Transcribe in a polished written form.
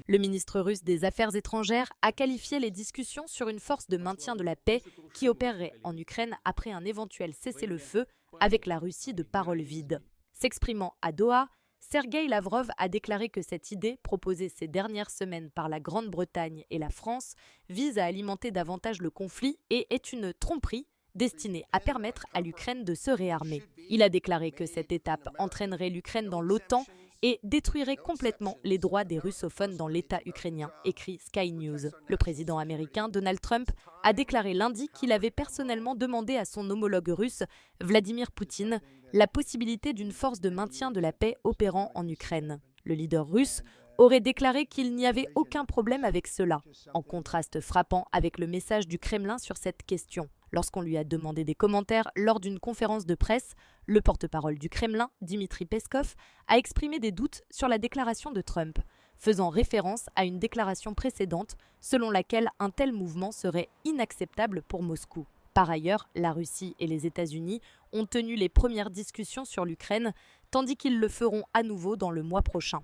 Le ministre russe des Affaires étrangères a qualifié les discussions sur une force de maintien de la paix qui opérerait en Ukraine après un éventuel cessez-le-feu avec la Russie de paroles vides. S'exprimant à Doha, Sergueï Lavrov a déclaré que cette idée, proposée ces dernières semaines par la Grande-Bretagne et la France, vise à alimenter davantage le conflit et est une tromperie destinée à permettre à l'Ukraine de se réarmer. Il a déclaré que cette étape entraînerait l'Ukraine dans l'OTAN et détruirait complètement les droits des russophones dans l'État ukrainien, écrit Sky News. Le président américain Donald Trump a déclaré lundi qu'il avait personnellement demandé à son homologue russe, Vladimir Poutine, la possibilité d'une force de maintien de la paix opérant en Ukraine. Le leader russe aurait déclaré qu'il n'y avait aucun problème avec cela, en contraste frappant avec le message du Kremlin sur cette question. Lorsqu'on lui a demandé des commentaires lors d'une conférence de presse, le porte-parole du Kremlin, Dmitri Peskov, a exprimé des doutes sur la déclaration de Trump, faisant référence à une déclaration précédente selon laquelle un tel mouvement serait inacceptable pour Moscou. Par ailleurs, la Russie et les États-Unis ont tenu les premières discussions sur l'Ukraine, tandis qu'ils le feront à nouveau dans le mois prochain.